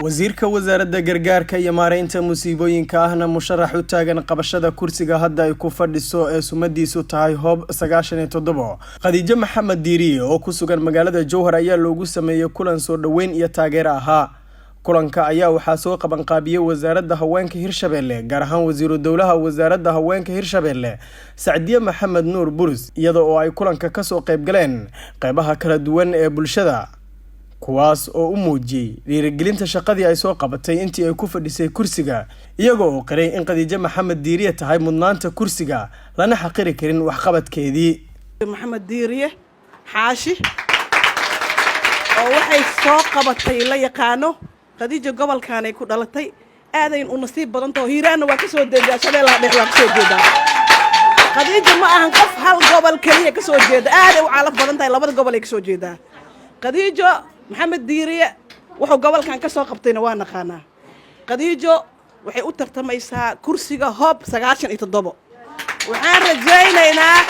wasiirka wasaaradda gargaarka iyo maareynta musiibooyinka ahna musharax u taagan qabashada kursiga hadda ay ku fadhiso ee sumadiisu tahay hoob 97 Khadiija Maxamed Diiriye oo ku sugan magaalada Jowhar ayaa loogu sameeyay kulan soo dhaweyn iyo taageero ahaa. kulanka ayaa waxaa soo qaban qaabiyay wasaaradda haweenka Hirshabelle gaar ahaan wasiiru dowlaha wasaaradda haweenka Hirshabelle Sacdiye Maxamed Nuur Burus iyada oo ay kulanka ka soo qayb galeen qaybaha kala duwan ee bulshada kuwaas oo u muujiyay dhiirigelinta shaqadii ay soo qabatay intii ay ku fadhisay kursiga iyaga oo qiray in Khadiija Maxamed Diiriye tahay mudnaanta kursiga lana xaqiri karin wax qabadkeedii. Maxamed Diiriye xaashi oo waxay soo qabatay la yaqaano Khadiija gobolkan ay ku dhalatay aadayn u nasiib badan oo hiiraana waa ka soo deegaa Shabeellaha dhexe waa ka soo jeedaa. Khadiija ma ahan qof hal gobol kaliya ka soo jeeda aad u calaf badan tahay labada gobol ay ka soo jeedaa. Khadiija Maxamed Diiriye wuxuu gobolkan ka soo qabtayna waa naqaanaa. Khadiija waxay u tartamaysaa kursiga hoob 97 waxaan rajaynaynaa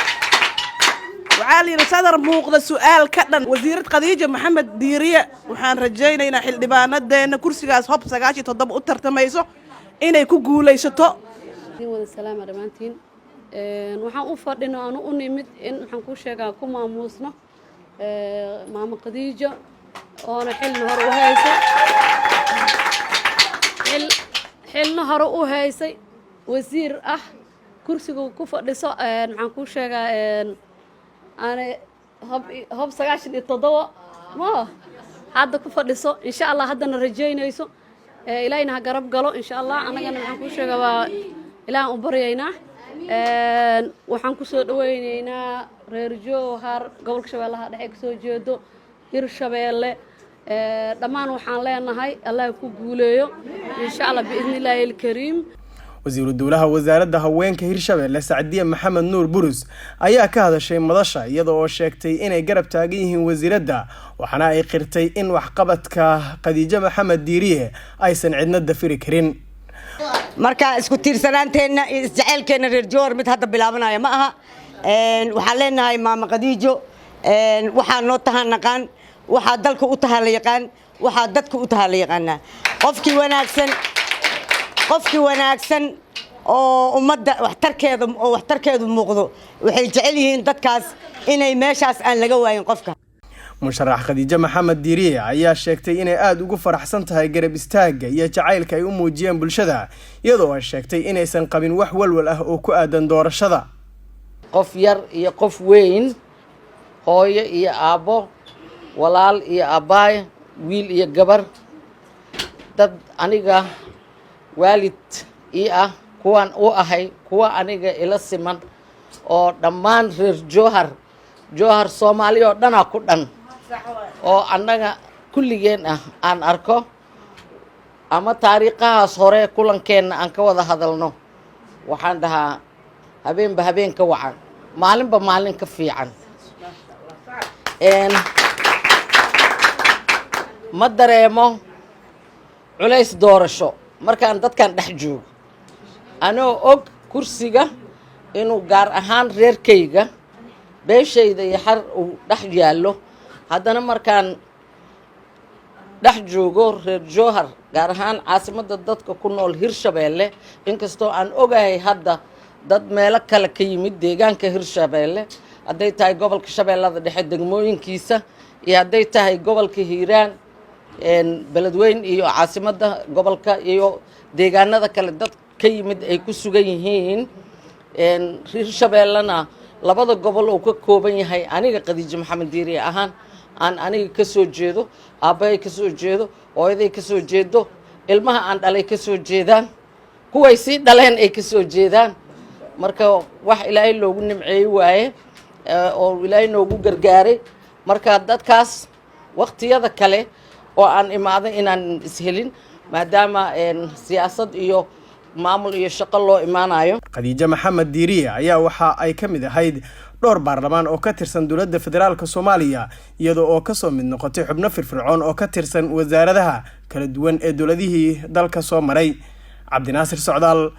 وعالي صدر موقد سؤال كدن وزيرة خديجة محمد ديرية وحان رجينا حل دبانات دينا كرسي غاز هوب سغاشي تضب أتر تميزو إنا يكو قولي ستو والسلام عليكم وحان أفرد إنه أنا أنمت إن وحان كوشيغا كما موسنا ماما خديجة وأنا حل نهار وهايسي حل نهار وهايسي وزير كرسي كوفا لسا وحان كوشيغا أنا هب سجاشن التضوء ما هذا كفر لسه إن شاء الله هذا نرجينا يسوع إلينا هجرب قالوا إن شاء الله أنا جنا حنكوش جوا إلى أمبرينا وحنكوش دوينينا رجوا هار قبل شوالله هذا حكسو جدو يرشبيله دمان وحنلنا هاي الله يكوجوليه إن شاء الله بإذن الله الكريم. wasiiru dowlaha wasaaradda haweenka Hirshabelle Sacdiye Maxamed Nuur Burus ayaa ka hadashay madasha iyada oo sheegtay inay garab taagan yihiin wasiiradda waxana ay qirtay in wax qabadka Khadiija Maxamed Diiriye aysan cidna dafiri karin marka isku tiirsanaanteena isjaceelkeena reer Jowhar mid hadda bilaabanaya ma aha waxaan leenahay maama Khadiijo waxaan noo tahanaqaan waxa dalka u tahay la yaqaan waxa dadka u tahay la yaqaana qofkii wanaagsan oo ummadda waxtarkeedu muuqdo waxay jecel yihiin dadkaas inay meeshaas aan laga waayin qofka. musharax Khadiija Maxamed Diiriye ayaa sheegtay inay aad ugu faraxsan tahay garab istaaga iyo jacaylka ay u muujiyeen bulshada iyadoo ay sheegtay inaysan qabin wax walwal ah oo ku aadan doorashada. qof yar iyo qof weyn hooyo iyo aabo walaal iyo abaay wiil iyo gabar dad aniga waalid kuwan u ahay kuwa aniga ila siman oo dhammaan reer Jowhar Soomaaliya oo dhan ku dhan oo annaga kulligeen aan arko ama taariikhaas hore kulankeena aan ka wada hadalno waxaan dhahaa habeen ka wacan maalinba maalin ka fiican ma dareemo culays doorasho markaan dadkan dhex joogo anoo og kursiga inuu gaar ahaan reerkayga beeshayda iyo xar uu dhex yaallo haddana markaan dhex joogo reer Jowhar gaar ahaan caasimadda dadka ku nool Hirshabelle inkastoo aan ogahay hadda dad meelo kale ka yimid deegaanka Hirshabelle hadday tahay gobolka Shabeellada dhexe degmooyinkiisa iyo hadday tahay gobolka Hiiraan beledweyn iyo caasimadda gobolka iyo deegaanada kale dad ka yimid ay ku sugan yihiin Hirshabellena labada gobol oo ka kooban yahay aniga Khadiija Maxamed Diiriye ahaan aan aniga ka soo jeedo aabay ka soo jeedo hooyaday ka soo jeedo ilmaha aan dhalay ka soo jeedaan kuway si dhaleen ay ka soo jeedaan marka wax ilaahay loogu nimceeyay waaye oo ilaahay noogu gargaaray marka dadkaas waqtiyada kale oo aan imaaday inaan ishelin maadaama siyaasad iyo maamul iyo shaqo loo imaanayo. Khadiija Maxamed Diiriye ayaa waxa ay ka mid ahayd dhowr baarlamaan oo ka tirsan dowladda federaalka Soomaaliya iyadoo oo ka soo mid noqotay xubno firfircoon oo ka tirsan wasaaradaha kala duwan ee dowladihii dalka soo maray. Cabdinaasir Socdaal